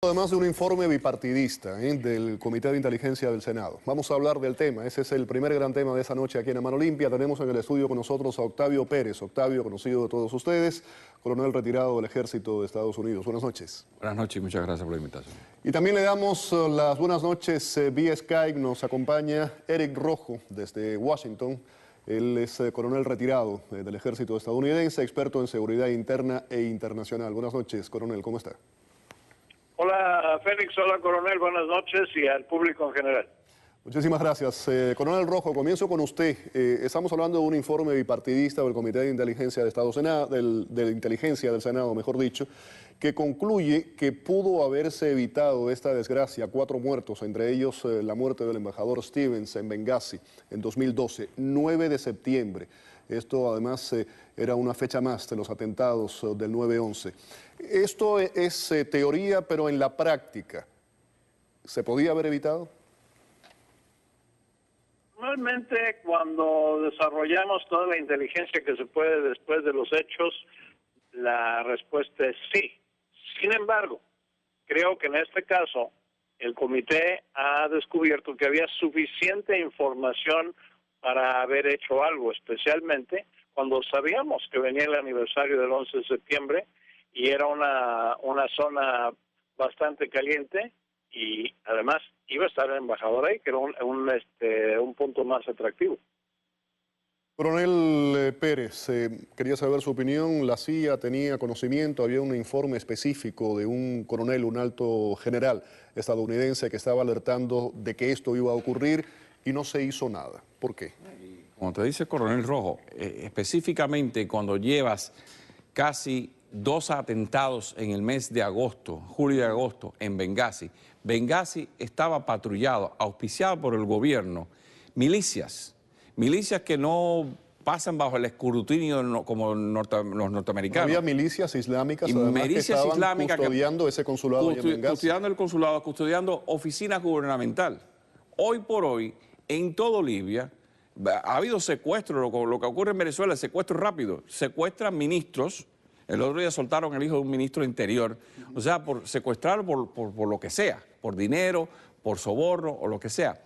Además de un informe bipartidista del Comité de Inteligencia del Senado. Vamos a hablar del tema, ese es el primer gran tema de esa noche aquí en A Mano Limpia. Tenemos en el estudio con nosotros a Octavio Pérez. Octavio, conocido de todos ustedes, coronel retirado del Ejército de Estados Unidos. Buenas noches. Buenas noches y muchas gracias por la invitación. Y también le damos las buenas noches vía Skype. Nos acompaña Eric Rojo desde Washington. Él es coronel retirado del Ejército estadounidense, experto en seguridad interna e internacional. Buenas noches, coronel, ¿cómo está? Hola Félix, hola coronel, buenas noches y al público en general. Muchísimas gracias. Coronel Rojo, comienzo con usted. Estamos hablando de un informe bipartidista del Comité de Inteligencia de de Inteligencia del Senado, mejor dicho, que concluye que pudo haberse evitado esta desgracia, 4 muertos, entre ellos la muerte del embajador Stevens en Benghazi en 2012, 9 de septiembre. Esto además era una fecha más de los atentados del 9/11. Esto es teoría, pero en la práctica, ¿se podía haber evitado? Normalmente cuando desarrollamos toda la inteligencia que se puede después de los hechos, la respuesta es sí. Sin embargo, creo que en este caso el comité ha descubierto que había suficiente información para haber hecho algo, especialmente cuando sabíamos que venía el aniversario del 11 de septiembre y era una zona bastante caliente y además iba a estar el embajador ahí, que era un punto más atractivo. Coronel Pérez, quería saber su opinión. La CIA tenía conocimiento, había un informe específico de un coronel, un alto general estadounidense que estaba alertando de que esto iba a ocurrir y no se hizo nada. ¿Por qué? Como te dice el coronel Rojo, específicamente cuando llevas casi 2 atentados en el mes de agosto, julio y agosto, en Benghazi. Benghazi estaba patrullado, auspiciado por el gobierno, milicias que no pasan bajo el escrutinio como los norteamericanos. Había milicias islámicas, y además, milicias que estaban islámicas custodiando ese consulado allá en Benghazi. Custodiando el consulado, custodiando oficinas gubernamentales. Hoy por hoy, en todo Libia, ha habido secuestros, lo que ocurre en Venezuela, secuestros rápidos. Secuestran ministros. El otro día soltaron el hijo de un ministro de Interior. O sea, por secuestrarlo por lo que sea, por dinero, por soborno o lo que sea.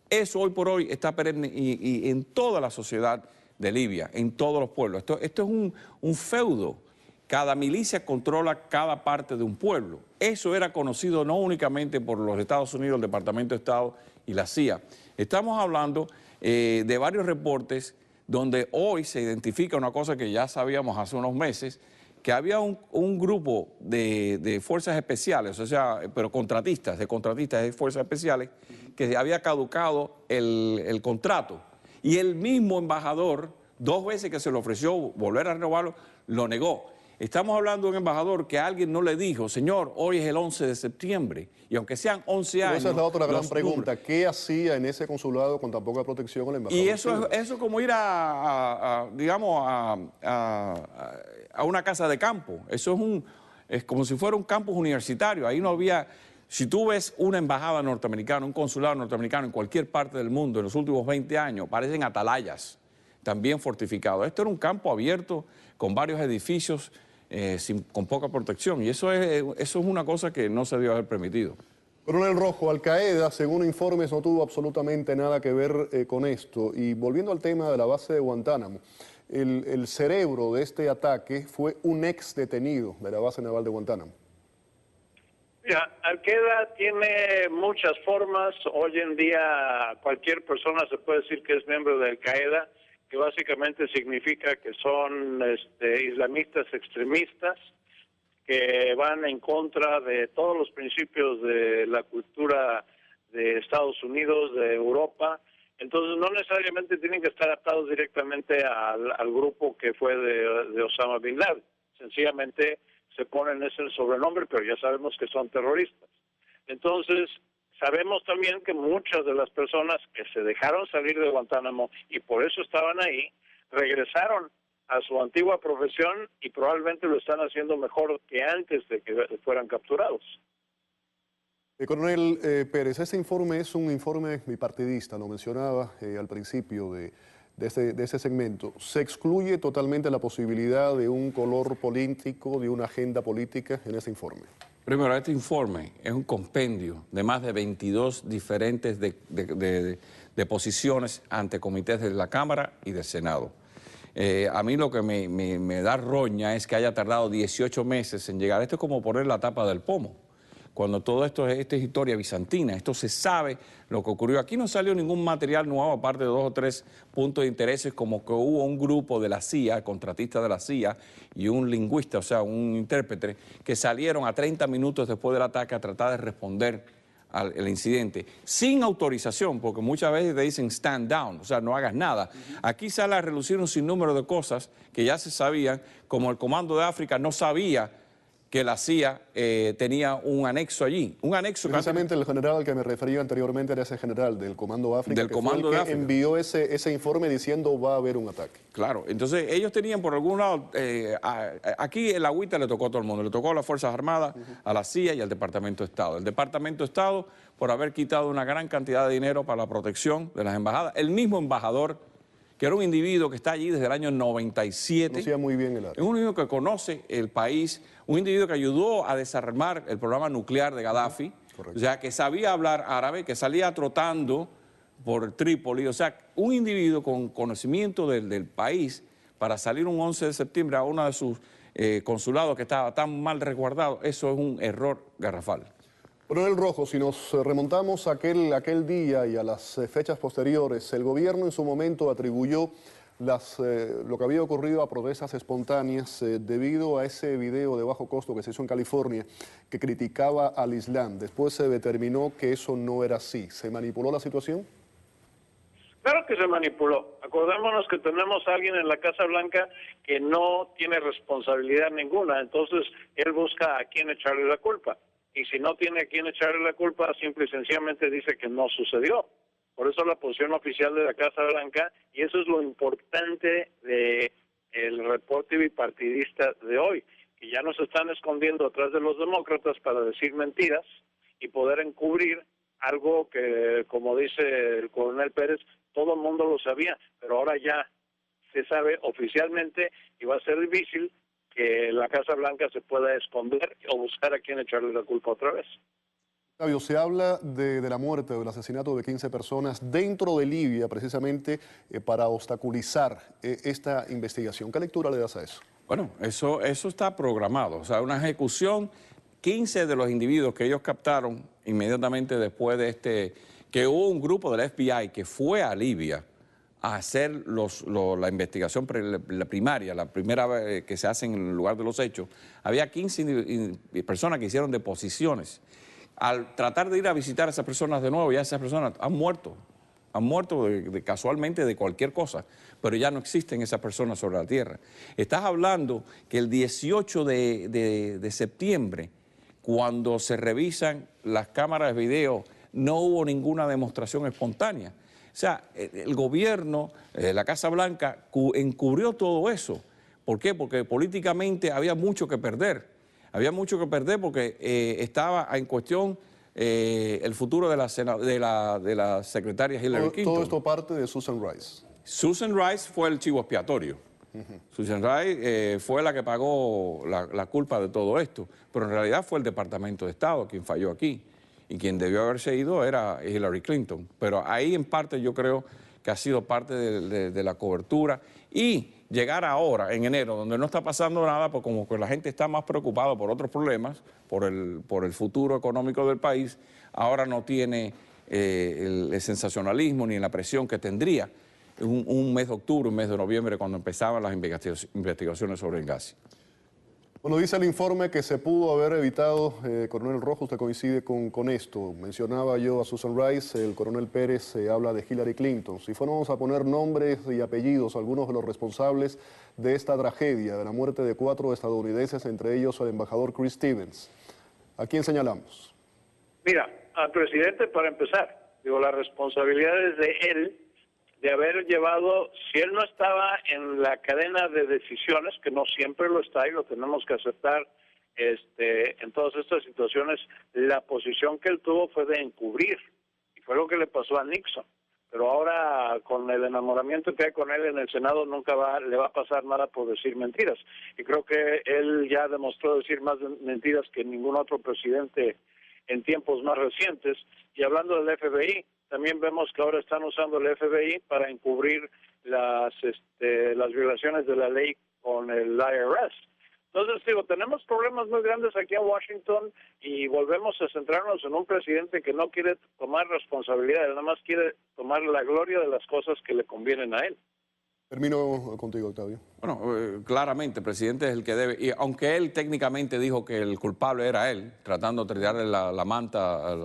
Eso hoy por hoy está perenne y en toda la sociedad de Libia, en todos los pueblos. Esto es un feudo. Cada milicia controla cada parte de un pueblo. Eso era conocido no únicamente por los Estados Unidos, el Departamento de Estado y la CIA. Estamos hablando de varios reportes donde hoy se identifica una cosa que ya sabíamos hace unos meses, que había un grupo de fuerzas especiales, o sea, pero de contratistas de fuerzas especiales, que había caducado el contrato. Y el mismo embajador, 2 veces que se le ofreció volver a renovarlo, lo negó. Estamos hablando de un embajador que alguien no le dijo, señor, hoy es el 11 de septiembre, y aunque sean 11 años... Esa es la otra gran pregunta, ¿qué hacía en ese consulado con tan poca protección el embajador? Y eso es como ir digamos, a una casa de campo. Eso es como si fuera un campus universitario. Ahí no había... Si tú ves una embajada norteamericana, un consulado norteamericano en cualquier parte del mundo en los últimos 20 años, parecen atalayas, también fortificados. Esto era un campo abierto con varios edificios con poca protección. Y eso es una cosa que no se debió haber permitido. Coronel Rojo, Al-Qaeda, según informes, no tuvo absolutamente nada que ver con esto. Y volviendo al tema de la base de Guantánamo, el cerebro de este ataque fue un ex detenido de la base naval de Guantánamo. Mira, Al-Qaeda tiene muchas formas. Hoy en día cualquier persona se puede decir que es miembro de Al-Qaeda, que básicamente significa que son islamistas extremistas, que van en contra de todos los principios de la cultura de Estados Unidos, de Europa. Entonces no necesariamente tienen que estar atados directamente al grupo que fue de Osama Bin Laden. Sencillamente se ponen ese sobrenombre, pero ya sabemos que son terroristas. Entonces sabemos también que muchas de las personas que se dejaron salir de Guantánamo y por eso estaban ahí, regresaron a su antigua profesión y probablemente lo están haciendo mejor que antes de que fueran capturados. Coronel Pérez, este informe es un informe bipartidista, lo mencionaba al principio de ese segmento. ¿Se excluye totalmente la posibilidad de un color político, de una agenda política en ese informe? Primero, este informe es un compendio de más de 22 diferentes de posiciones ante comités de la Cámara y del Senado. A mí lo que me da roña es que haya tardado 18 meses en llegar. Esto es como poner la tapa del pomo. Cuando todo esto es historia bizantina, esto se sabe lo que ocurrió. Aquí no salió ningún material nuevo, aparte de 2 o 3 puntos de intereses, como que hubo un grupo de la CIA, contratistas de la CIA, y un lingüista, o sea, un intérprete, que salieron a 30 minutos después del ataque a tratar de responder al incidente, sin autorización, porque muchas veces te dicen stand down, o sea, no hagas nada. Aquí sale a relucir un sinnúmero de cosas que ya se sabían, como el Comando de África no sabía que la CIA tenía un anexo allí. Un anexo Precisamente el general al que me refería anteriormente era ese general del Comando África, del Comando de África, envió ese informe diciendo va a haber un ataque. Claro, entonces ellos tenían por algún lado, aquí el agüita le tocó a todo el mundo, le tocó a las Fuerzas Armadas, a la CIA y al Departamento de Estado. El Departamento de Estado por haber quitado una gran cantidad de dinero para la protección de las embajadas. El mismo embajador, que era un individuo que está allí desde el año 97. Conocía muy bien el área. Es un individuo que conoce el país, un individuo que ayudó a desarmar el programa nuclear de Gaddafi, o sea, que sabía hablar árabe, que salía trotando por Trípoli, o sea, un individuo con conocimiento del país para salir un 11 de septiembre a uno de sus consulados que estaba tan mal resguardado, eso es un error garrafal. Coronel Rojo, si nos remontamos a aquel día y a las fechas posteriores, el gobierno en su momento atribuyó lo que había ocurrido a protestas espontáneas debido a ese video de bajo costo que se hizo en California que criticaba al Islam. Después se determinó que eso no era así. ¿Se manipuló la situación? Claro que se manipuló. Acordémonos que tenemos a alguien en la Casa Blanca que no tiene responsabilidad ninguna, entonces él busca a quién echarle la culpa. Y si no tiene a quién echarle la culpa, simple y sencillamente dice que no sucedió. Por eso la posición oficial de la Casa Blanca, y eso es lo importante del reporte bipartidista de hoy, que ya no se están escondiendo atrás de los demócratas para decir mentiras y poder encubrir algo que, como dice el coronel Pérez, todo el mundo lo sabía, pero ahora ya se sabe oficialmente y va a ser difícil que la Casa Blanca se pueda esconder o buscar a quién echarle la culpa otra vez. Octavio, se habla de la muerte o del asesinato de 15 personas dentro de Libia, precisamente para obstaculizar esta investigación. ¿Qué lectura le das a eso? Bueno, eso está programado, o sea, una ejecución, 15 de los individuos que ellos captaron inmediatamente después de que hubo un grupo del FBI que fue a Libia a hacer la investigación primaria, la primera vez que se hace en el lugar de los hechos. Había 15 personas que hicieron deposiciones. Al tratar de ir a visitar a esas personas de nuevo, ya esas personas han muerto casualmente de cualquier cosa, pero ya no existen esas personas sobre la tierra. Estás hablando que el 18 de septiembre, cuando se revisan las cámaras de video, no hubo ninguna demostración espontánea. O sea, el gobierno, la Casa Blanca, encubrió todo eso. ¿Por qué? Porque políticamente había mucho que perder. Había mucho que perder porque estaba en cuestión el futuro de la secretaria Hillary Clinton. Todo esto parte de Susan Rice. Susan Rice fue el chivo expiatorio. Susan Rice fue la que pagó la culpa de todo esto, pero en realidad fue el Departamento de Estado quien falló aquí. Y quien debió haberse ido era Hillary Clinton. Pero ahí en parte yo creo que ha sido parte de la cobertura. Y llegar ahora, en enero, donde no está pasando nada, pues como que la gente está más preocupada por otros problemas, por el futuro económico del país, ahora no tiene el sensacionalismo ni la presión que tendría un mes de octubre, un mes de noviembre, cuando empezaban las investigaciones sobre el gas. Bueno, dice el informe que se pudo haber evitado, coronel Rojo, usted coincide con esto. Mencionaba yo a Susan Rice, el coronel Pérez habla de Hillary Clinton. Si fuéramos a poner nombres y apellidos, algunos de los responsables de esta tragedia, de la muerte de 4 estadounidenses, entre ellos el embajador Chris Stevens, ¿a quién señalamos? Mira, al presidente para empezar, digo, la responsabilidad es de él, de haber llevado, si él no estaba en la cadena de decisiones, que no siempre lo está y lo tenemos que aceptar, en todas estas situaciones, la posición que él tuvo fue de encubrir, y fue lo que le pasó a Nixon. pero ahora con el enamoramiento que hay con él en el Senado nunca le va a pasar nada por decir mentiras. Y creo que él ya demostró decir más mentiras que ningún otro presidente en tiempos más recientes. Y hablando del FBI, también vemos que ahora están usando el FBI para encubrir las violaciones de la ley con el IRS. Entonces, digo, tenemos problemas muy grandes aquí en Washington y volvemos a centrarnos en un presidente que no quiere tomar responsabilidad, él nada más quiere tomar la gloria de las cosas que le convienen a él. Termino contigo, Octavio. Bueno, claramente el presidente es el que debe, y aunque él técnicamente dijo que el culpable era él, tratando de tirarle la manta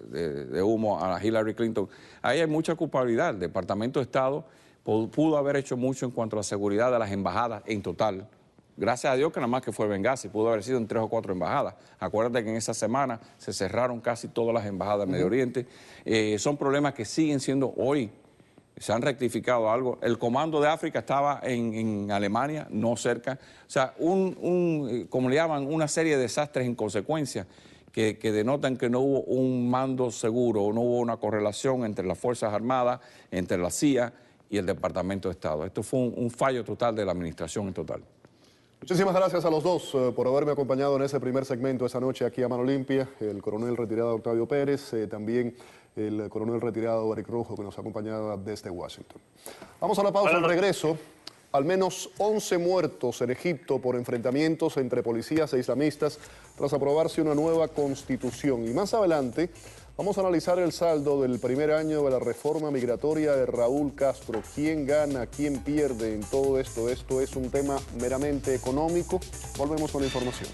de humo a Hillary Clinton, ahí hay mucha culpabilidad. El Departamento de Estado pudo haber hecho mucho en cuanto a la seguridad de las embajadas en total. Gracias a Dios que nada más que fue venganza y pudo haber sido en 3 o 4 embajadas. Acuérdate que en esa semana se cerraron casi todas las embajadas del Medio Oriente. Son problemas que siguen siendo hoy. Se han rectificado algo. El Comando de África estaba en Alemania, no cerca. O sea, como le llaman, una serie de desastres en consecuencia que denotan que no hubo un mando seguro, no hubo una correlación entre las Fuerzas Armadas, entre la CIA y el Departamento de Estado. Esto fue un fallo total de la administración en total. Muchísimas gracias a los dos por haberme acompañado en ese primer segmento esa noche aquí a Mano Limpia. El coronel retirado Octavio Pérez, también el coronel retirado Eric Rojo, que nos acompañaba desde Washington. Vamos a la pausa. Al regreso, al menos 11 muertos en Egipto por enfrentamientos entre policías e islamistas tras aprobarse una nueva constitución. Y más adelante vamos a analizar el saldo del primer año de la reforma migratoria de Raúl Castro. ¿Quién gana, quién pierde en todo esto? Esto es un tema meramente económico. Volvemos con la información.